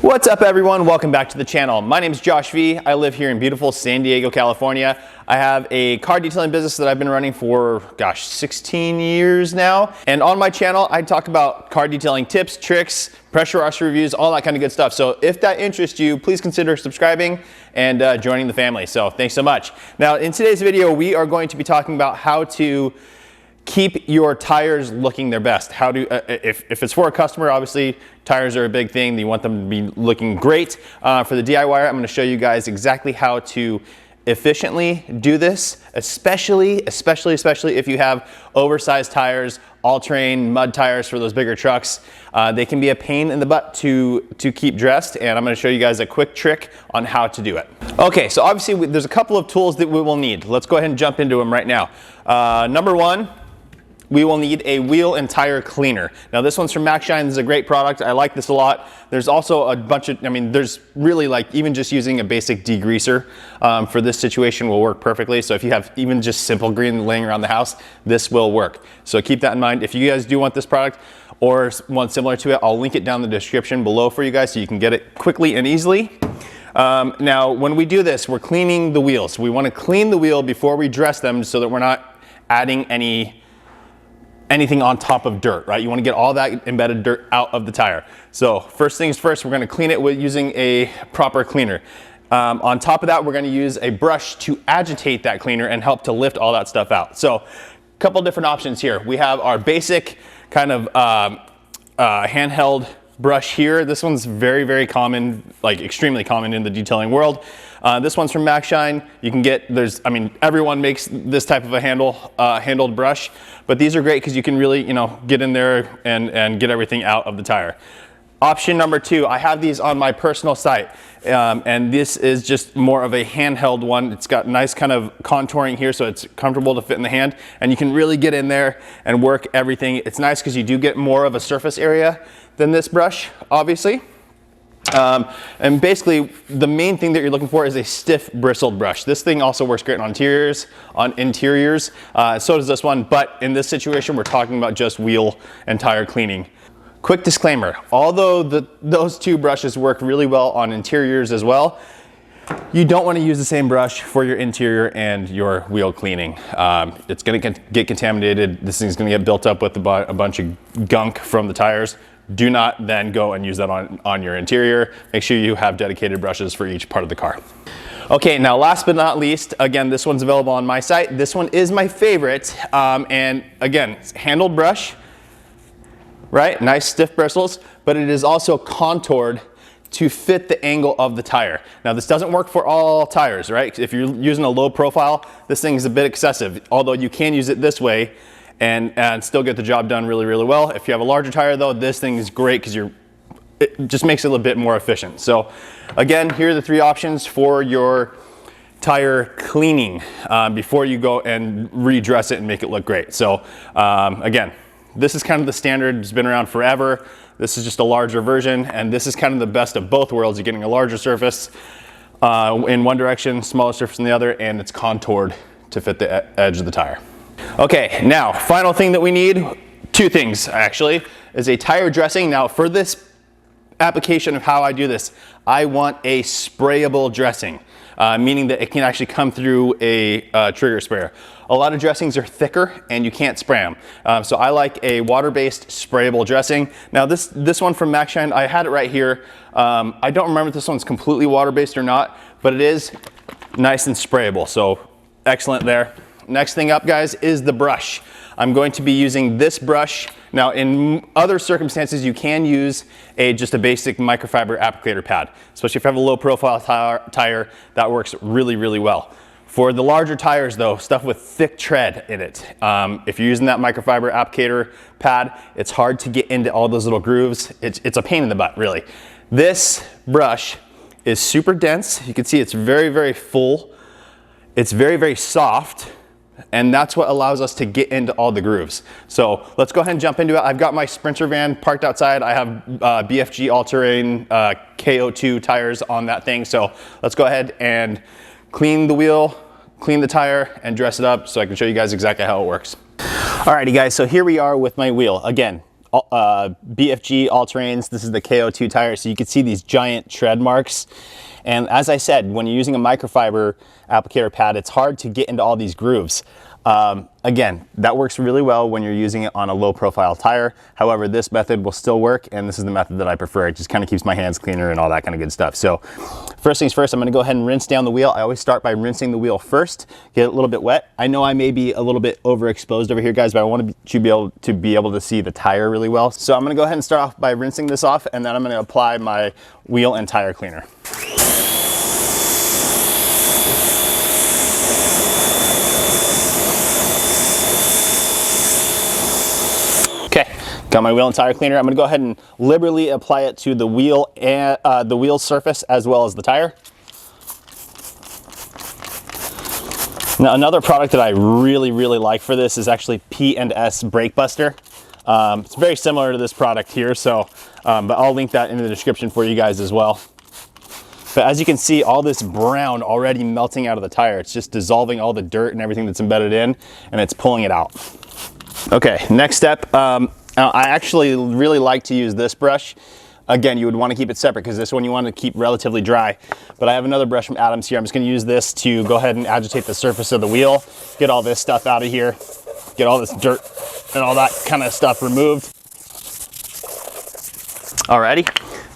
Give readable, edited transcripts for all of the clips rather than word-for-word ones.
What's up everyone, welcome back to the channel. My name is Josh V. I live here in beautiful San Diego, California. I have a car detailing business that I've been running for, 16 years now. And on my channel, I talk about car detailing tips, tricks, pressure washer reviews, all that kind of good stuff. So if that interests you, please consider subscribing and joining the family. So thanks so much. Now in today's video, we are going to be talking about how to keep your tires looking their best. How to, if it's for a customer, obviously tires are a big thing. You want them to be looking great. For the DIYer, I'm going to show you guys exactly how to efficiently do this, especially if you have oversized tires, all-terrain mud tires for those bigger trucks. They can be a pain in the butt to keep dressed, and I'm going to show you guys a quick trick on how to do it. Okay, so obviously there's a couple of tools that we will need. Let's go ahead and jump into them right now. Number one, we will need a wheel and tire cleaner. Now this one's from MaxShine. This is a great product. I like this a lot. There's also a bunch of, there's really like even just using a basic degreaser for this situation will work perfectly. So if you have even just simple green laying around the house, this will work. So keep that in mind. If you guys do want this product or one similar to it, I'll link it down in the description below for you guys so you can get it quickly and easily. Now when we do this, we're cleaning the wheels. We want to clean the wheel before we dress them so that we're not adding anything on top of dirt, right? You want to get all that embedded dirt out of the tire. So first things first, we're going to clean it with using a proper cleaner. On top of that, we're going to use a brush to agitate that cleaner and help to lift all that stuff out. So a couple different options here. We have our basic kind of handheld brush here. This one's very common, like extremely common in the detailing world. This one's from MaxShine. You can get, everyone makes this type of a handled brush, but these are great because you can really, get in there and get everything out of the tire. Option number two, I have these on my personal site, and this is just more of a handheld one. It's got nice kind of contouring here, so it's comfortable to fit in the hand, and you can really get in there and work everything. It's nice because you do get more of a surface area than this brush, obviously. And basically the main thing that you're looking for is a stiff bristled brush. This thing also works great on interiors, so does this one, but in this situation we're talking about just wheel and tire cleaning. Quick disclaimer, although those two brushes work really well on interiors as well, you don't want to use the same brush for your interior and your wheel cleaning. It's going to get contaminated. This thing's going to get built up with a bunch of gunk from the tires. Do not then go and use that on your interior. Make sure you have dedicated brushes for each part of the car. Okay, now last but not least, again, this one's available on my site. This one is my favorite. And again, it's handled brush, right? Nice stiff bristles, but it is also contoured to fit the angle of the tire. Now this doesn't work for all tires, right? If you're using a low profile, this thing is a bit excessive, although you can use it this way and still get the job done really well. If you have a larger tire though, this thing is great because it just makes it a little bit more efficient. So again, here are the three options for your tire cleaning before you go and redress it and make it look great. So again, this is kind of the standard. It's been around forever. This is just a larger version, and this is kind of the best of both worlds. You're getting a larger surface in one direction, smaller surface in the other, and it's contoured to fit the edge of the tire. Okay, now final thing that we need, two things actually, is a tire dressing. Now for this application of how I do this, I want a sprayable dressing, meaning that it can actually come through a trigger sprayer. A lot of dressings are thicker and you can't spray them. So I like a water-based sprayable dressing. Now this one from MaxShine, I had it right here. I don't remember if this one's completely water-based or not, but it is nice and sprayable, so excellent there. Next thing up, guys, is the brush. I'm going to be using this brush. Now in other circumstances, you can use just a basic microfiber applicator pad, especially if you have a low profile tire, that works really well. For the larger tires though, stuff with thick tread in it, if you're using that microfiber applicator pad, it's hard to get into all those little grooves. It's a pain in the butt, really. This brush is super dense. You can see it's very full. It's very soft. And that's what allows us to get into all the grooves. So let's go ahead and jump into it. I've got my Sprinter van parked outside. I have BFG all-terrain KO2 tires on that thing. So let's go ahead and clean the wheel, clean the tire, and dress it up so I can show you guys exactly how it works. Alrighty guys, so here we are with my wheel. Again, BFG all-terrains. This is the KO2 tire, so you can see these giant tread marks. And as I said, when you're using a microfiber applicator pad, it's hard to get into all these grooves. Again, that works really well when you're using it on a low profile tire. However, this method will still work, and this is the method that I prefer. It just kind of keeps my hands cleaner and all that kind of good stuff. So first things first, I'm gonna go ahead and rinse down the wheel. I always start by rinsing the wheel first, get it a little bit wet. I know I may be a little bit overexposed over here, guys, but I want to be able to see the tire really well. So I'm gonna go ahead and start off by rinsing this off, and then I'm gonna apply my wheel and tire cleaner. Okay, got my wheel and tire cleaner. I'm gonna go ahead and liberally apply it to the wheel and the wheel surface as well as the tire. Now, another product that I really like for this is actually P&S Brake Buster. It's very similar to this product here, so but I'll link that in the description for you guys as well. But as you can see, all this brown already melting out of the tire. It's just dissolving all the dirt and everything that's embedded in, and it's pulling it out. Okay, next step, I actually really like to use this brush. Again, you would want to keep it separate because this one you want to keep relatively dry. But I have another brush from Adams here. I'm just going to use this to go ahead and agitate the surface of the wheel, get all this stuff out of here, get all this dirt and all that kind of stuff removed. Alrighty,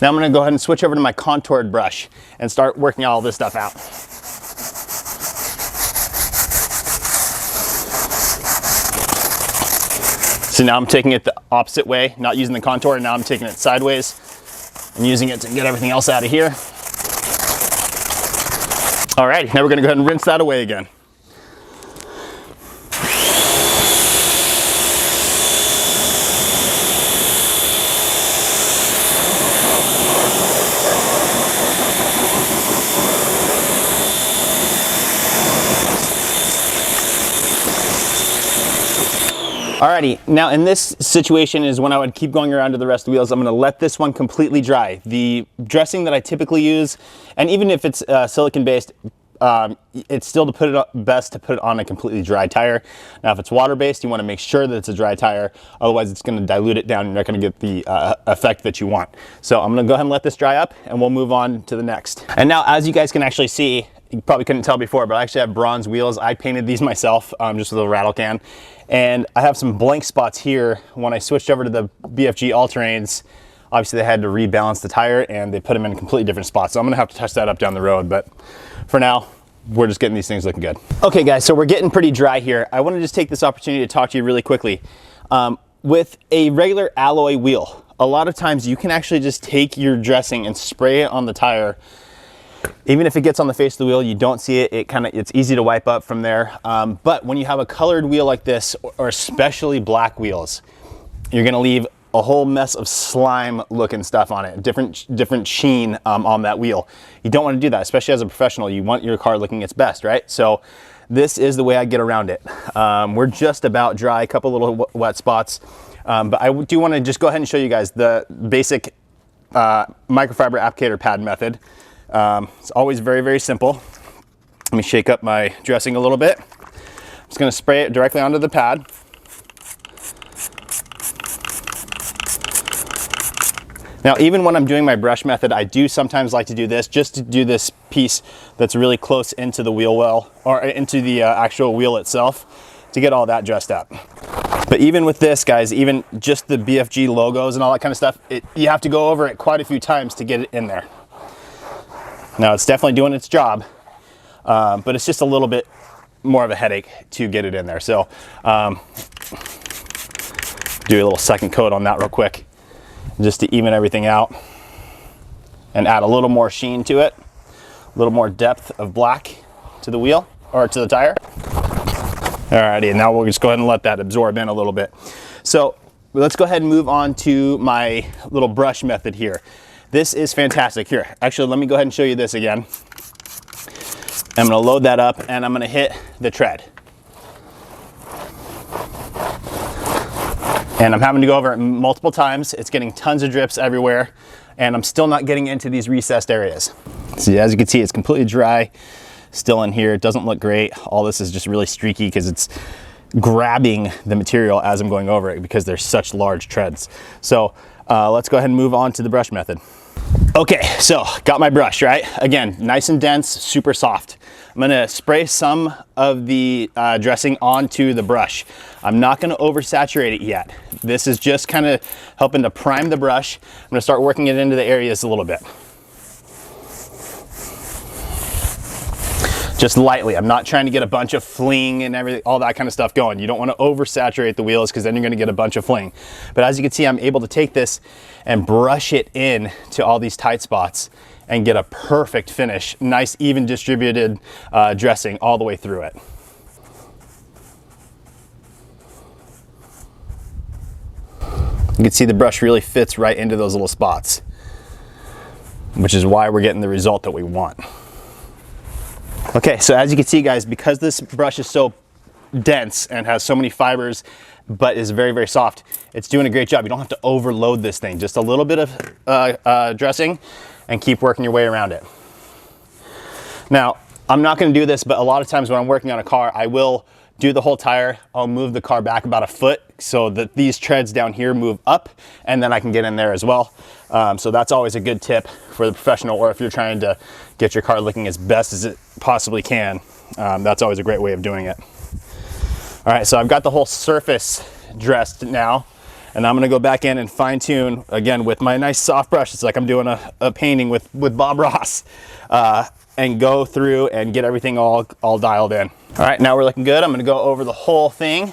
now I'm going to go ahead and switch over to my contoured brush and start working all this stuff out. So now I'm taking it the opposite way, not using the contour, and now I'm taking it sideways and using it to get everything else out of here. All right, now we're gonna go ahead and rinse that away again. Alrighty, now in this situation is when I would keep going around to the rest of the wheels. I'm gonna let this one completely dry. The dressing that I typically use, and even if it's silicone based, it's still best to put it on a completely dry tire. Now if it's water based, you wanna make sure that it's a dry tire, otherwise it's gonna dilute it down and you're not gonna get the effect that you want. So I'm gonna go ahead and let this dry up and we'll move on to the next. And now as you guys can actually see, you probably couldn't tell before, but I actually have bronze wheels. I painted these myself, just with a rattle can. And I have some blank spots here. When I switched over to the BFG all-terrains, obviously they had to rebalance the tire and they put them in a completely different spot. So I'm gonna have to touch that up down the road, but for now, we're just getting these things looking good. Okay guys, so we're getting pretty dry here. I wanna just take this opportunity to talk to you really quickly. With a regular alloy wheel, a lot of times you can actually just take your dressing and spray it on the tire. Even if it gets on the face of the wheel, you don't see it, it's easy to wipe up from there. But when you have a colored wheel like this, or especially black wheels, you're gonna leave a whole mess of slime looking stuff on it, different sheen on that wheel. You don't wanna do that, especially as a professional. You want your car looking its best, right? So this is the way I get around it. We're just about dry, a couple little wet spots. But I do wanna just go ahead and show you guys the basic microfiber applicator pad method. It's always very simple. Let me shake up my dressing a little bit. I'm just going to spray it directly onto the pad. Now, even when I'm doing my brush method, I do sometimes like to do this, just to do this piece that's really close into the wheel well, or into the actual wheel itself, to get all that dressed up. But even with this, guys, even just the BFG logos and all that kind of stuff, you have to go over it quite a few times to get it in there. Now it's definitely doing its job, but it's just a little bit more of a headache to get it in there. So do a little second coat on that real quick, just to even everything out and add a little more sheen to it, a little more depth of black to the wheel or to the tire. Alrighty, and now we'll just go ahead and let that absorb in a little bit. So let's go ahead and move on to my little brush method here. This is fantastic. Here, actually, let me go ahead and show you this again. I'm gonna load that up and I'm gonna hit the tread. And I'm having to go over it multiple times. It's getting tons of drips everywhere and I'm still not getting into these recessed areas. So as you can see, it's completely dry, still in here. It doesn't look great. All this is just really streaky because it's grabbing the material as I'm going over it because they're such large treads. So let's go ahead and move on to the brush method. Okay, so got my brush, right? Again, nice and dense, super soft. I'm gonna spray some of the dressing onto the brush. I'm not gonna oversaturate it yet. This is just kind of helping to prime the brush. I'm gonna start working it into the areas a little bit. Just lightly. I'm not trying to get a bunch of fling and everything, all that kind of stuff going. You don't want to oversaturate the wheels because then you're going to get a bunch of fling. But as you can see, I'm able to take this and brush it in to all these tight spots and get a perfect finish. Nice, even distributed dressing all the way through it. You can see the brush really fits right into those little spots, which is why we're getting the result that we want. Okay, so as you can see, guys, because this brush is so dense and has so many fibers, but is very, very soft, it's doing a great job. You don't have to overload this thing. Just a little bit of dressing and keep working your way around it. Now, I'm not gonna do this, but a lot of times when I'm working on a car, I will do the whole tire. I'll move the car back about a foot so that these treads down here move up, and then I can get in there as well. So that's always a good tip for the professional, or if you're trying to get your car looking as best as it possibly can. That's always a great way of doing it. All right, so I've got the whole surface dressed now, and I'm gonna go back in and fine tune, again, with my nice soft brush. It's like I'm doing a painting with Bob Ross, and go through and get everything all dialed in. All right, now we're looking good. I'm gonna go over the whole thing,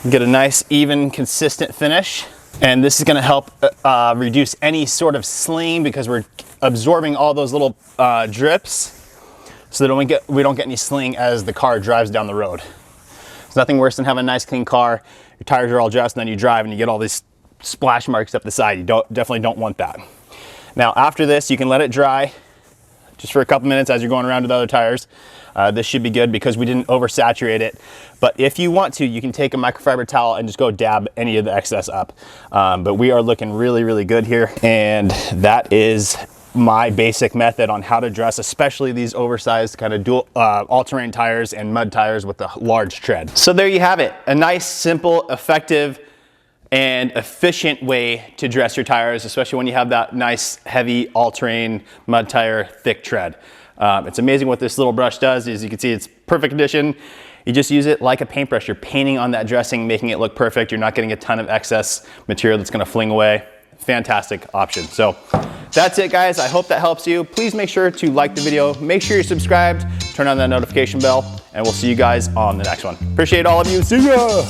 get a nice, even, consistent finish. And this is gonna help reduce any sort of sling because we're absorbing all those little drips so that we don't get any sling as the car drives down the road. There's nothing worse than having a nice clean car, your tires are all dressed, and then you drive and you get all these splash marks up the side. You definitely don't want that. Now after this, you can let it dry just for a couple minutes as you're going around to the other tires. This should be good because we didn't oversaturate it. But if you want to, you can take a microfiber towel and just go dab any of the excess up. But we are looking really, really good here. And that is my basic method on how to dress, especially these oversized kind of dual all-terrain tires and mud tires with a large tread. So there you have it. A nice, simple, effective, and efficient way to dress your tires, especially when you have that nice, heavy, all-terrain mud tire, thick tread. It's amazing what this little brush does. As you can see, it's perfect condition. You just use it like a paintbrush. You're painting on that dressing, making it look perfect. You're not getting a ton of excess material that's gonna fling away. Fantastic option. So that's it, guys. I hope that helps you. Please make sure to like the video. Make sure you're subscribed, turn on that notification bell, and we'll see you guys on the next one. Appreciate all of you. See ya!